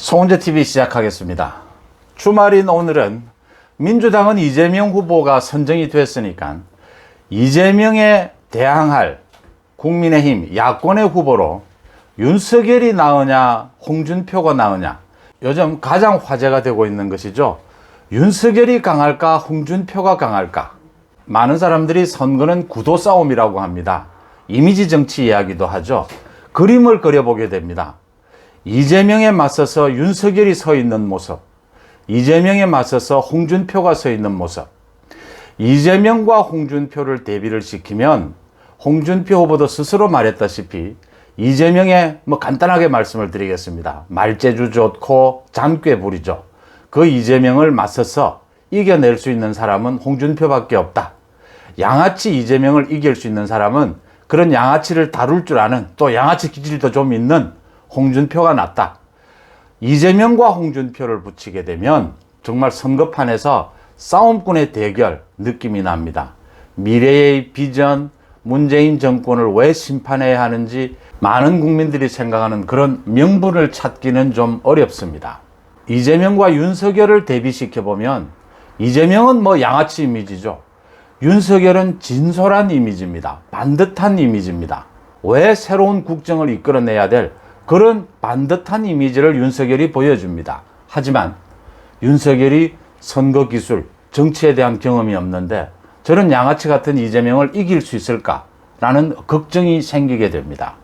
송은재TV 시작하겠습니다. 주말인 오늘은 민주당은 이재명 후보가 선정이 됐으니까 이재명에 대항할 국민의힘 야권의 후보로 윤석열이 나으냐 홍준표가 나으냐, 요즘 가장 화제가 되고 있는 것이죠. 윤석열이 강할까 홍준표가 강할까. 많은 사람들이 선거는 구도 싸움이라고 합니다. 이미지 정치 이야기도 하죠. 그림을 그려보게 됩니다. 이재명에 맞서서 윤석열이 서 있는 모습, 이재명에 맞서서 홍준표가 서 있는 모습. 이재명과 홍준표를 대비를 시키면 홍준표 후보도 스스로 말했다시피 이재명의 간단하게 말씀을 드리겠습니다. 말재주 좋고 잔꾀 부리죠. 그 이재명을 맞서서 이겨낼 수 있는 사람은 홍준표밖에 없다. 양아치 이재명을 이길 수 있는 사람은 그런 양아치를 다룰 줄 아는, 또 양아치 기질도 좀 있는 홍준표가 낫다. 이재명과 홍준표를 붙이게 되면 정말 선거판에서 싸움꾼의 대결 느낌이 납니다. 미래의 비전, 문재인 정권을 왜 심판해야 하는지 많은 국민들이 생각하는 그런 명분을 찾기는 좀 어렵습니다. 이재명과 윤석열을 대비시켜보면 이재명은 양아치 이미지죠. 윤석열은 진솔한 이미지입니다. 반듯한 이미지입니다. 왜 새로운 국정을 이끌어내야 될 그런 반듯한 이미지를 윤석열이 보여줍니다. 하지만 윤석열이 선거 기술, 정치에 대한 경험이 없는데 저런 양아치 같은 이재명을 이길 수 있을까라는 걱정이 생기게 됩니다.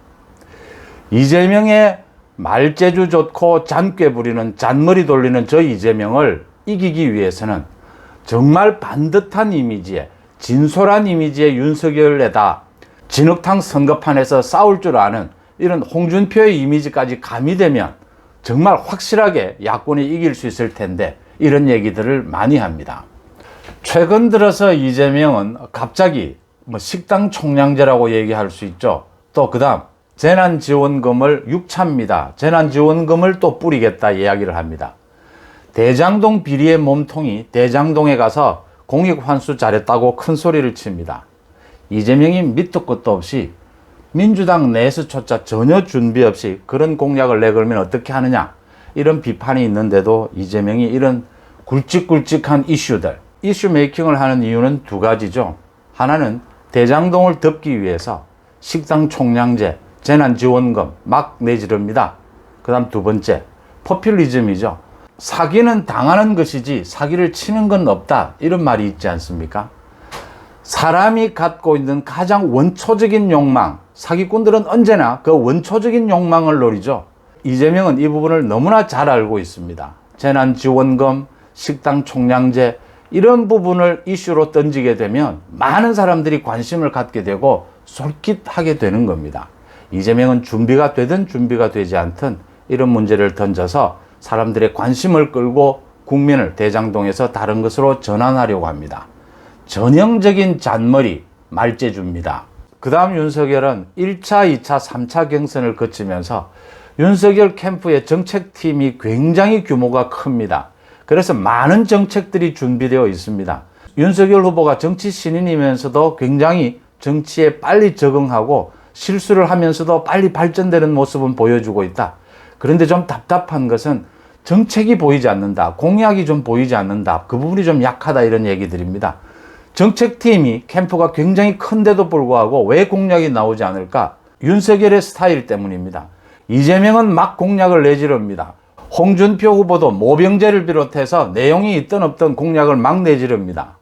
이재명의 말재주 좋고 잔꾀 부리는, 잔머리 돌리는 저 이재명을 이기기 위해서는 정말 반듯한 이미지에, 진솔한 이미지의 윤석열에다 진흙탕 선거판에서 싸울 줄 아는 이런 홍준표의 이미지까지 가미되면 정말 확실하게 야권이 이길 수 있을 텐데, 이런 얘기들을 많이 합니다. 최근 들어서 이재명은 갑자기 식당 총량제라고 얘기할 수 있죠. 또 그다음 재난지원금을 6차입니다. 재난지원금을 또 뿌리겠다 이야기를 합니다. 대장동 비리의 몸통이 대장동에 가서 공익 환수 잘했다고 큰 소리를 칩니다. 이재명이 밑도 끝도 없이 민주당 내에서조차 전혀 준비 없이 그런 공약을 내걸면 어떻게 하느냐, 이런 비판이 있는데도 이재명이 이런 굵직굵직한 이슈들, 이슈 메이킹을 하는 이유는 두 가지죠. 하나는 대장동을 덮기 위해서 식당 총량제, 재난지원금 막 내지릅니다. 그 다음 두 번째, 포퓰리즘이죠. 사기는 당하는 것이지 사기를 치는 건 없다, 이런 말이 있지 않습니까? 사람이 갖고 있는 가장 원초적인 욕망, 사기꾼들은 언제나 그 원초적인 욕망을 노리죠. 이재명은 이 부분을 너무나 잘 알고 있습니다. 재난지원금, 식당 총량제, 이런 부분을 이슈로 던지게 되면 많은 사람들이 관심을 갖게 되고 솔깃하게 되는 겁니다. 이재명은 준비가 되든 준비가 되지 않든 이런 문제를 던져서 사람들의 관심을 끌고 국민을 대장동에서 다른 것으로 전환하려고 합니다. 전형적인 잔머리, 말재주입니다. 그 다음 윤석열은 1차, 2차, 3차 경선을 거치면서 윤석열 캠프의 정책팀이 굉장히 규모가 큽니다. 그래서 많은 정책들이 준비되어 있습니다. 윤석열 후보가 정치 신인이면서도 굉장히 정치에 빨리 적응하고 실수를 하면서도 빨리 발전되는 모습은 보여주고 있다. 그런데 좀 답답한 것은 정책이 보이지 않는다, 공약이 좀 보이지 않는다, 그 부분이 좀 약하다, 이런 얘기들입니다. 정책팀이 캠프가 굉장히 큰데도 불구하고 왜 공약이 나오지 않을까? 윤석열의 스타일 때문입니다. 이재명은 막 공약을 내지릅니다. 홍준표 후보도 모병제를 비롯해서 내용이 있든 없든 공약을 막 내지릅니다.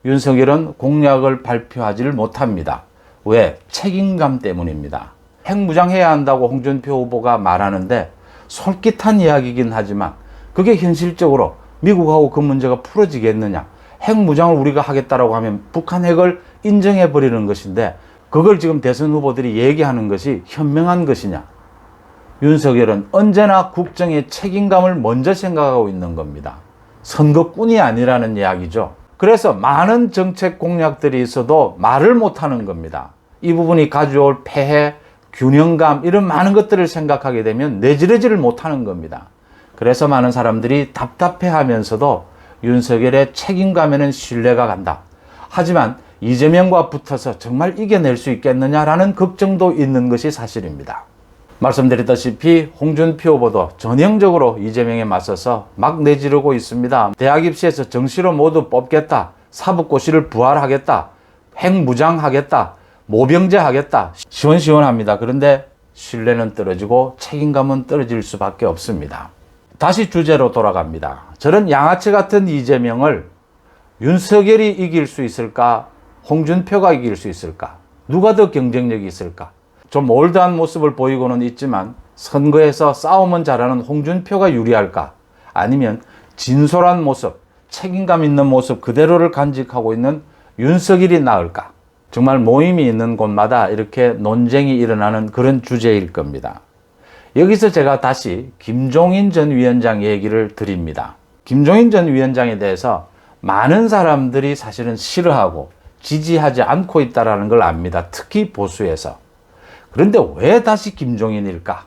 윤석열은 공약을 발표하지를 못합니다. 왜? 책임감 때문입니다. 핵무장해야 한다고 홍준표 후보가 말하는데 솔깃한 이야기이긴 하지만 그게 현실적으로 미국하고 그 문제가 풀어지겠느냐? 핵무장을 우리가 하겠다라고 하면 북한 핵을 인정해버리는 것인데 그걸 지금 대선 후보들이 얘기하는 것이 현명한 것이냐? 윤석열은 언제나 국정의 책임감을 먼저 생각하고 있는 겁니다. 선거꾼이 아니라는 이야기죠. 그래서 많은 정책 공약들이 있어도 말을 못하는 겁니다. 이 부분이 가져올 폐해, 균형감, 이런 많은 것들을 생각하게 되면 내지르지를 못하는 겁니다. 그래서 많은 사람들이 답답해하면서도 윤석열의 책임감에는 신뢰가 간다. 하지만 이재명과 붙어서 정말 이겨낼 수 있겠느냐라는 걱정도 있는 것이 사실입니다. 말씀드렸다시피 홍준표 후보도 전형적으로 이재명에 맞서서 막 내지르고 있습니다. 대학 입시에서 정시로 모두 뽑겠다. 사법고시를 부활하겠다. 핵무장하겠다. 모병제하겠다. 시원시원합니다. 그런데 신뢰는 떨어지고 책임감은 떨어질 수밖에 없습니다. 다시 주제로 돌아갑니다. 저런 양아치 같은 이재명을 윤석열이 이길 수 있을까? 홍준표가 이길 수 있을까? 누가 더 경쟁력이 있을까? 좀 올드한 모습을 보이고는 있지만 선거에서 싸움은 잘하는 홍준표가 유리할까? 아니면 진솔한 모습, 책임감 있는 모습 그대로를 간직하고 있는 윤석열이 나을까? 정말 모임이 있는 곳마다 이렇게 논쟁이 일어나는 그런 주제일 겁니다. 여기서 제가 다시 김종인 전 위원장 얘기를 드립니다. 김종인 전 위원장에 대해서 많은 사람들이 사실은 싫어하고 지지하지 않고 있다는 걸 압니다. 특히 보수에서. 그런데 왜 다시 김종인일까?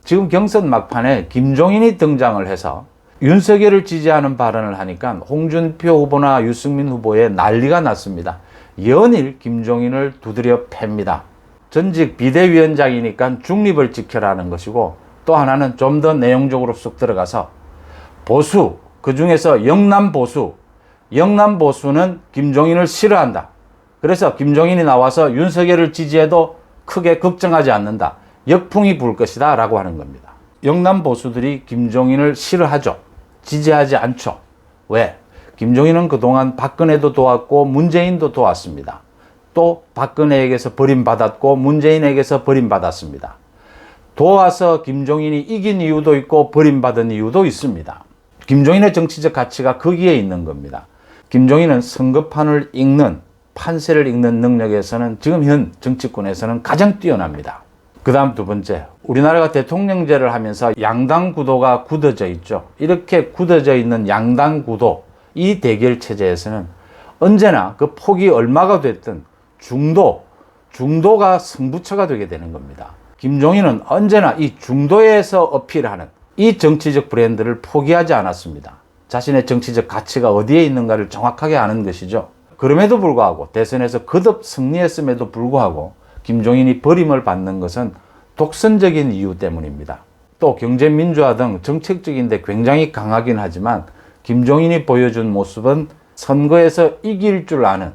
지금 경선 막판에 김종인이 등장을 해서 윤석열을 지지하는 발언을 하니까 홍준표 후보나 유승민 후보에 난리가 났습니다. 연일 김종인을 두드려 팹니다. 전직 비대위원장이니까 중립을 지켜라는 것이고, 또 하나는 좀 더 내용적으로 쑥 들어가서 보수, 그 중에서 영남 보수는 김종인을 싫어한다. 그래서 김종인이 나와서 윤석열을 지지해도 크게 걱정하지 않는다. 역풍이 불 것이다 라고 하는 겁니다. 영남 보수들이 김종인을 싫어하죠. 지지하지 않죠. 왜? 김종인은 그동안 박근혜도 도왔고 문재인도 도왔습니다. 또 박근혜에게서 버림받았고 문재인에게서 버림받았습니다. 도와서 김종인이 이긴 이유도 있고 버림받은 이유도 있습니다. 김종인의 정치적 가치가 거기에 있는 겁니다. 김종인은 선거판을 읽는, 판세를 읽는 능력에서는 지금 현 정치권에서는 가장 뛰어납니다. 그 다음 두 번째, 우리나라가 대통령제를 하면서 양당 구도가 굳어져 있죠. 이렇게 굳어져 있는 양당 구도, 이 대결 체제에서는 언제나 그 폭이 얼마가 됐든 중도가 승부처가 되게 되는 겁니다. 김종인은 언제나 이 중도에서 어필하는 이 정치적 브랜드를 포기하지 않았습니다. 자신의 정치적 가치가 어디에 있는가를 정확하게 아는 것이죠. 그럼에도 불구하고 대선에서 거듭 승리했음에도 불구하고 김종인이 버림을 받는 것은 독선적인 이유 때문입니다. 또 경제민주화 등 정책적인데 굉장히 강하긴 하지만 김종인이 보여준 모습은 선거에서 이길 줄 아는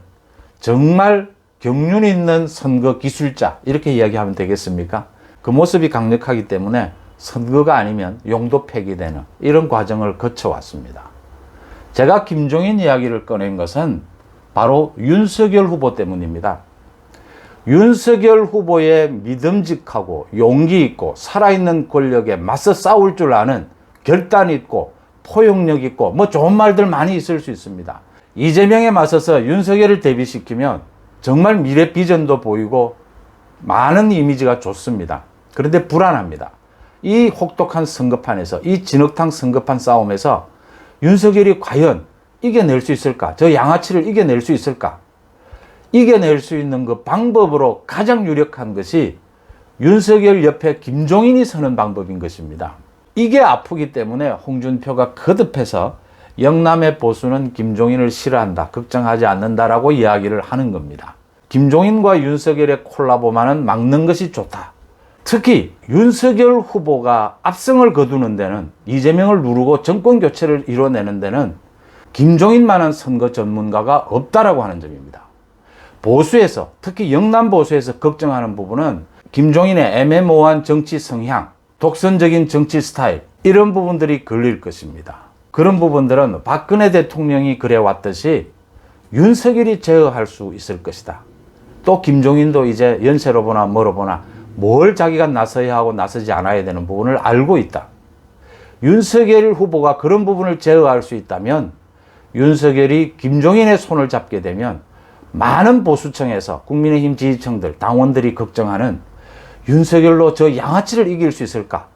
정말 경륜 있는 선거 기술자, 이렇게 이야기하면 되겠습니까? 그 모습이 강력하기 때문에 선거가 아니면 용도 폐기되는 이런 과정을 거쳐왔습니다. 제가 김종인 이야기를 꺼낸 것은 바로 윤석열 후보 때문입니다. 윤석열 후보의 믿음직하고 용기 있고 살아있는 권력에 맞서 싸울 줄 아는 결단 있고 포용력 있고 뭐 좋은 말들 많이 있을 수 있습니다. 이재명에 맞서서 윤석열을 대비시키면 정말 미래 비전도 보이고 많은 이미지가 좋습니다. 그런데 불안합니다. 이 혹독한 선거판에서, 이 진흙탕 선거판 싸움에서 윤석열이 과연 이겨낼 수 있을까? 저 양아치를 이겨낼 수 있을까? 이겨낼 수 있는 그 방법으로 가장 유력한 것이 윤석열 옆에 김종인이 서는 방법인 것입니다. 이게 아프기 때문에 홍준표가 거듭해서 영남의 보수는 김종인을 싫어한다, 걱정하지 않는다라고 이야기를 하는 겁니다. 김종인과 윤석열의 콜라보만은 막는 것이 좋다. 특히 윤석열 후보가 압승을 거두는 데는, 이재명을 누르고 정권 교체를 이뤄내는 데는 김종인만한 선거 전문가가 없다라고 하는 점입니다. 보수에서, 특히 영남 보수에서 걱정하는 부분은 김종인의 애매모호한 정치 성향, 독선적인 정치 스타일, 이런 부분들이 걸릴 것입니다. 그런 부분들은 박근혜 대통령이 그래왔듯이 윤석열이 제어할 수 있을 것이다. 또 김종인도 이제 연세로 보나 뭐로 보나 뭘 자기가 나서야 하고 나서지 않아야 되는 부분을 알고 있다. 윤석열 후보가 그런 부분을 제어할 수 있다면 윤석열이 김종인의 손을 잡게 되면 많은 보수층에서 국민의힘 지지층들, 당원들이 걱정하는 윤석열로 저 양아치를 이길 수 있을까?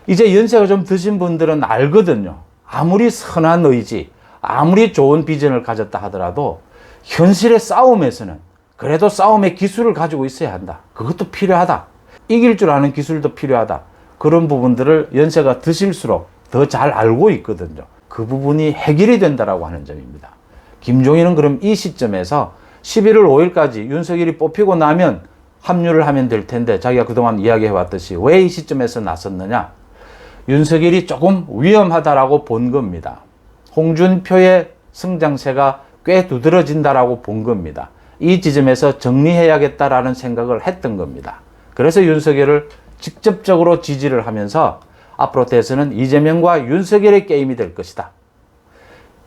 이제 연세가 좀 드신 분들은 알거든요. 아무리 선한 의지, 아무리 좋은 비전을 가졌다 하더라도 현실의 싸움에서는 그래도 싸움의 기술을 가지고 있어야 한다. 그것도 필요하다. 이길 줄 아는 기술도 필요하다. 그런 부분들을 연세가 드실수록 더 잘 알고 있거든요. 그 부분이 해결이 된다라고 하는 점입니다. 김종인은 그럼 이 시점에서 11월 5일까지 윤석열이 뽑히고 나면 합류를 하면 될 텐데 자기가 그동안 이야기해왔듯이 왜 이 시점에서 나섰느냐. 윤석열이 조금 위험하다라고 본 겁니다. 홍준표의 성장세가 꽤 두드러진다라고 본 겁니다. 이 지점에서 정리해야겠다라는 생각을 했던 겁니다. 그래서 윤석열을 직접적으로 지지를 하면서 앞으로 대선은 이재명과 윤석열의 게임이 될 것이다.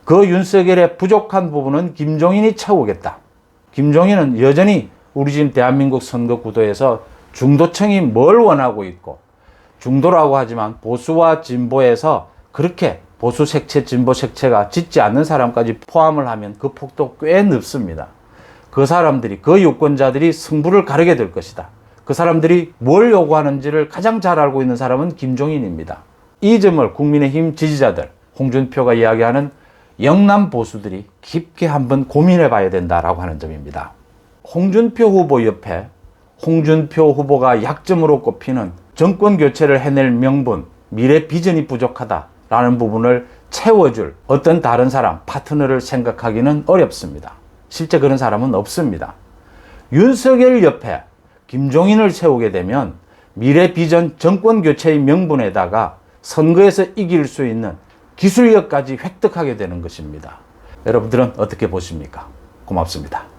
그 윤석열의 부족한 부분은 김종인이 채우겠다. 김종인은 여전히 우리 지금 대한민국 선거 구도에서 중도층이 뭘 원하고 있고, 중도라고 하지만 보수와 진보에서 그렇게 보수 색채, 진보 색채가 짙지 않는 사람까지 포함을 하면 그 폭도 꽤 넓습니다. 그 사람들이, 그 유권자들이 승부를 가르게 될 것이다. 그 사람들이 뭘 요구하는지를 가장 잘 알고 있는 사람은 김종인입니다. 이 점을 국민의힘 지지자들, 홍준표가 이야기하는 영남 보수들이 깊게 한번 고민해 봐야 된다라고 하는 점입니다. 홍준표 후보 옆에 홍준표 후보가 약점으로 꼽히는 정권 교체를 해낼 명분, 미래 비전이 부족하다라는 부분을 채워줄 어떤 다른 사람, 파트너를 생각하기는 어렵습니다. 실제 그런 사람은 없습니다. 윤석열 옆에 김종인을 세우게 되면 미래 비전 정권 교체의 명분에다가 선거에서 이길 수 있는 기술력까지 획득하게 되는 것입니다. 여러분들은 어떻게 보십니까? 고맙습니다.